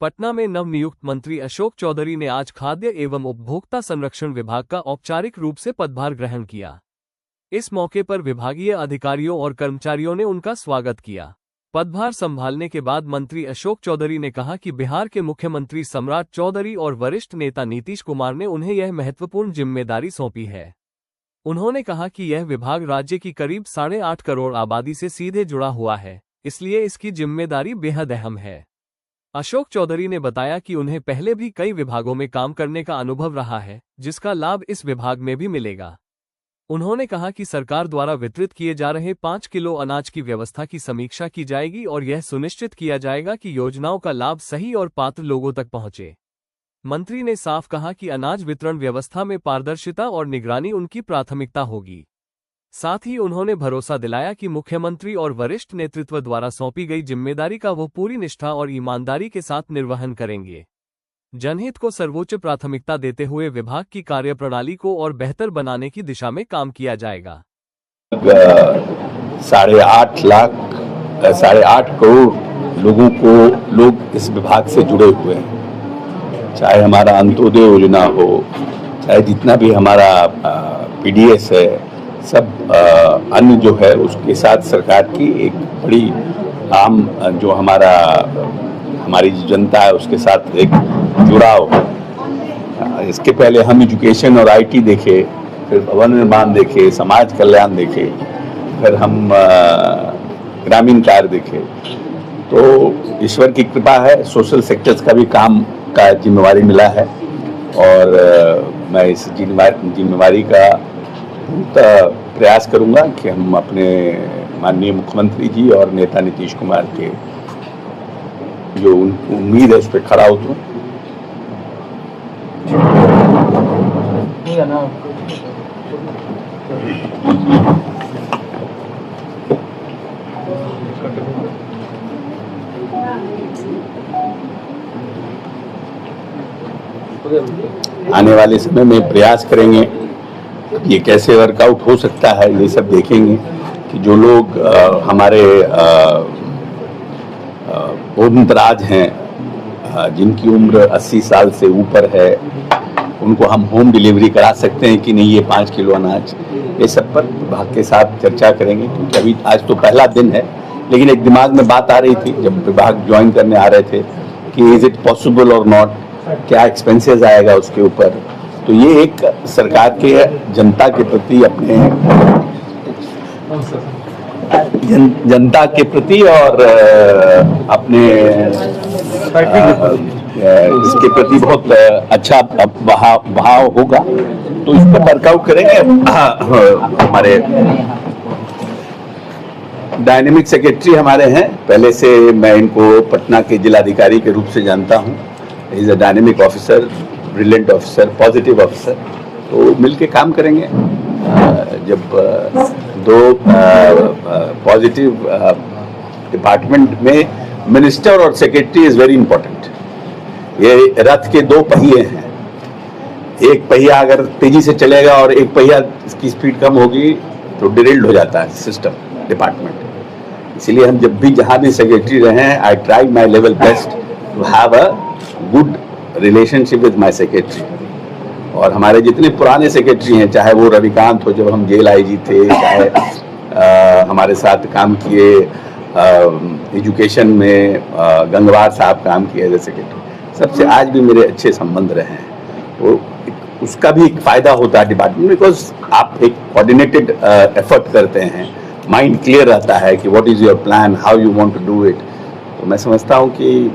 पटना में नवनियुक्त मंत्री अशोक चौधरी ने आज खाद्य एवं उपभोक्ता संरक्षण विभाग का औपचारिक रूप से पदभार ग्रहण किया। इस मौके पर विभागीय अधिकारियों और कर्मचारियों ने उनका स्वागत किया। पदभार संभालने के बाद मंत्री अशोक चौधरी ने कहा कि बिहार के मुख्यमंत्री सम्राट चौधरी और वरिष्ठ नेता नीतीश कुमार ने उन्हें यह महत्वपूर्ण जिम्मेदारी सौंपी है। उन्होंने कहा कि यह विभाग राज्य की करीब 8.5 करोड़ आबादी से सीधे जुड़ा हुआ है, इसलिए इसकी जिम्मेदारी बेहद अहम है। अशोक चौधरी ने बताया कि उन्हें पहले भी कई विभागों में काम करने का अनुभव रहा है, जिसका लाभ इस विभाग में भी मिलेगा। उन्होंने कहा कि सरकार द्वारा वितरित किए जा रहे 5 किलो अनाज की व्यवस्था की समीक्षा की जाएगी और यह सुनिश्चित किया जाएगा कि योजनाओं का लाभ सही और पात्र लोगों तक पहुंचे। मंत्री ने साफ कहा कि अनाज वितरण व्यवस्था में पारदर्शिता और निगरानी उनकी प्राथमिकता होगी। साथ ही उन्होंने भरोसा दिलाया कि मुख्यमंत्री और वरिष्ठ नेतृत्व द्वारा सौंपी गई जिम्मेदारी का वो पूरी निष्ठा और ईमानदारी के साथ निर्वहन करेंगे। जनहित को सर्वोच्च प्राथमिकता देते हुए विभाग की कार्यप्रणाली को और बेहतर बनाने की दिशा में काम किया जाएगा। 8.5 करोड़ लोग इस विभाग से जुड़े हुए हैं, चाहे हमारा अंत्योदय योजना हो, चाहे जितना भी हमारा पीडीएस है, सब अन्य जो है उसके साथ सरकार की एक बड़ी आम जो हमारी जनता है उसके साथ एक जुड़ाव। इसके पहले हम एजुकेशन और आईटी देखे, फिर भवन निर्माण देखे, समाज कल्याण देखे, फिर हम ग्रामीण कार्य देखे। तो ईश्वर की कृपा है, सोशल सेक्टर्स का भी काम का जिम्मेवारी मिला है और मैं इस जिम्मेवारी का प्रयास करूंगा कि हम अपने माननीय मुख्यमंत्री जी और नेता नीतीश कुमार के जो उम्मीद है उस पर खड़ा उतरूं। आने वाले समय में प्रयास करेंगे, ये कैसे वर्कआउट हो सकता है ये सब देखेंगे कि जो लोग हमारे उम्रदराज हैं, जिनकी उम्र 80 साल से ऊपर है, उनको हम होम डिलीवरी करा सकते हैं कि नहीं, ये 5 किलो अनाज, ये सब पर विभाग के साथ चर्चा करेंगे। क्योंकि अभी आज तो पहला दिन है, लेकिन एक दिमाग में बात आ रही थी जब विभाग ज्वाइन करने आ रहे थे कि इज इट पॉसिबल और नॉट, क्या एक्सपेंसेस आएगा उसके ऊपर। तो ये एक सरकार के जनता के प्रति जनता के प्रति और अपने इसके प्रति बहुत अच्छा भाव होगा। तो इस पर वर्कआउट करेंगे। हमारे डायनेमिक सेक्रेटरी हमारे हैं, पहले से मैं इनको पटना के जिलाधिकारी के रूप से जानता हूँ। Is a dynamic officer, brilliant officer, positive officer. तो मिलके काम करेंगे। जब दो पॉजिटिव डिपार्टमेंट में मिनिस्टर और सेक्रेटरी इज वेरी इंपॉर्टेंट। ये रथ के 2 पहिए हैं, एक पहिया अगर तेजी से चलेगा और एक पहिया इसकी स्पीड कम होगी तो डिरेल्ड हो जाता है सिस्टम, डिपार्टमेंट। इसीलिए हम जब भी जहाँ भी सेक्रेटरी रहे हैं, I try my level best to have a good relationship with my secretary. और हमारे जितने पुराने सेक्रेटरी हैं, चाहे वो रविकांत हो जब हम जेल आईजी थे, चाहे हमारे साथ काम किए एजुकेशन में गंगवार साहब काम किए एज ए सेक्रेटरी, सबसे आज भी मेरे अच्छे संबंध रहे हैं। वो उसका भी एक फ़ायदा होता है डिपार्टमेंट, बिकॉज आप एक कोऑर्डिनेटेड एफर्ट करते हैं, माइंड क्लियर रहता है कि what is your plan, how you want to do it. तो मैं समझता हूँ कि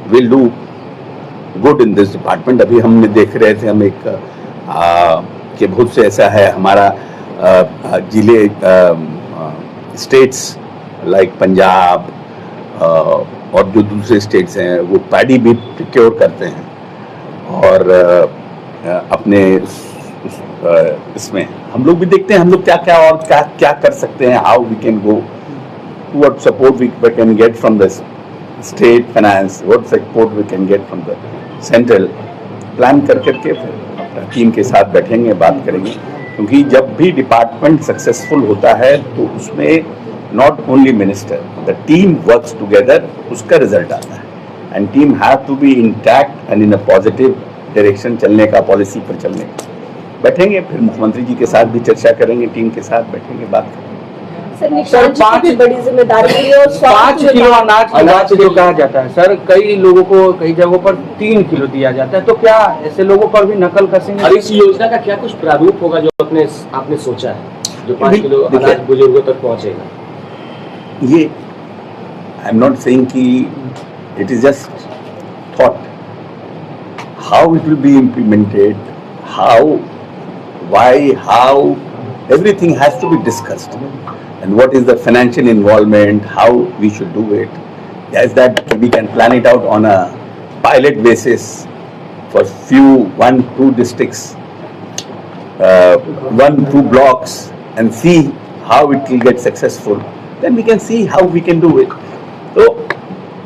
will do good in this department. अभी हमने देख रहे थे, हम एक कि बहुत से ऐसा है हमारा जिले स्टेट्स लाइक पंजाब और जो दूसरे स्टेट्स हैं वो पैडी भी प्रिक्योर करते हैं और अपने इसमें हम लोग भी देखते हैं हम लोग क्या कर सकते हैं, how we can go, what support we can get from the state finance, what support we can get from the central. Plan करके फिर अपना टीम के साथ बैठेंगे, बात करेंगे। क्योंकि जब भी डिपार्टमेंट सक्सेसफुल होता है तो उसमें not only minister, the team works together, उसका रिजल्ट आता है। And team have to be intact and in a positive direction चलने का, पॉलिसी पर चलने का। बैठेंगे, फिर मुख्यमंत्री जी के साथ भी चर्चा करेंगे, टीम के साथ बैठेंगे, बात करेंगे। सर 5 बड़ी जिम्मेदारी है और 5 किलो अनाज जो कहा जाता है सर, कई लोगों को कई जगहों पर 3 किलो दिया जाता है, तो क्या ऐसे लोगों पर भी नकल कसेंगे? और इस योजना का क्या कुछ प्रारूप होगा जो आपने सोचा है, जो 5 किलो अनाज बुजुर्गों तक पहुंचेगा? ये आई एम नॉट सेइंग कि it is just thought, how it will be implemented, how, why, how, everything has to be discussed, and what is the financial involvement, how we should do it, as that we can plan it out on a pilot basis for few 1-2 districts, 1-2 blocks, and see how it will get successful, then we can see how we can do it. तो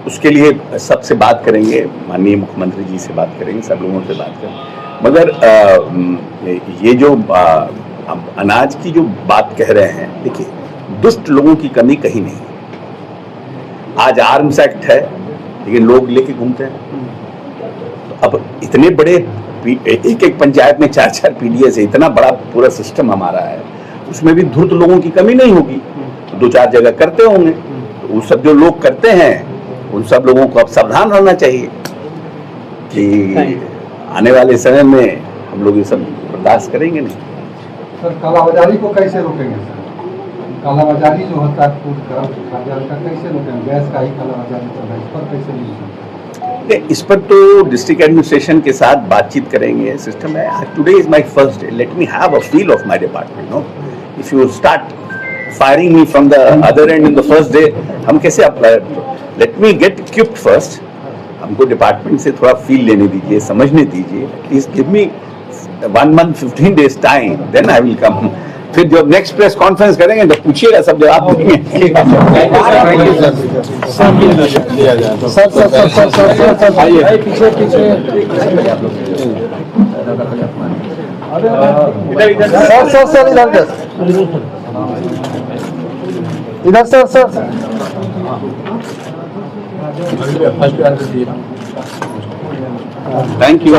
उसके लिए सबसे बात करेंगे, माननीय मुख्यमंत्री जी से बात करेंगे, सब लोगों से बात करेंगे। मगर ये जो अब अनाज की जो बात कह रहे हैं, देखिए दुष्ट लोगों की कमी कहीं नहीं। आज आर्म्स एक्ट है लेकिन लोग लेके घूमते हैं। तो अब इतने बड़े एक पंचायत में 4-4 पीडीएस है, इतना बड़ा पूरा सिस्टम हमारा है, उसमें भी धूर्त लोगों की कमी नहीं होगी, 2-4 जगह करते होंगे। तो वो सब जो लोग करते हैं उन सब लोगों को अब सावधान रहना चाहिए कि आने वाले समय में हम लोग ये सब बर्दाश्त करेंगे नहीं। सर कालाबाजारी को कैसे रोकेंगे सर? कालाबाजारी जो होता है फूड का, खाद्यान्न का, कैसे रोकेंगे? गैस का ही कालाबाजारी चल रहा है, इस पर कैसे नहीं? इस पर तो डिस्ट्रिक्ट एडमिनिस्ट्रेशन के साथ बातचीत करेंगे, सिस्टम है। Today is my first day, let me have a feel of my department, no. If you start firing me from the other end in the first day, हम कैसे apply? Let me get equipped first, हमको department से थोड़ा feel लेने दीजिए, समझने दीजिए। Please give me 1 month 15 days time, then I will come. फिर जब नेक्स्ट प्रेस कॉन्फ्रेंस करेंगे तो पूछिएगा, सब जवाब देंगे। इधर sir thank you.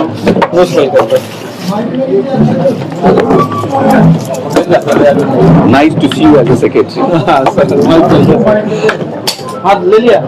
Nice to see you as a secretary. हाँ ले लिया।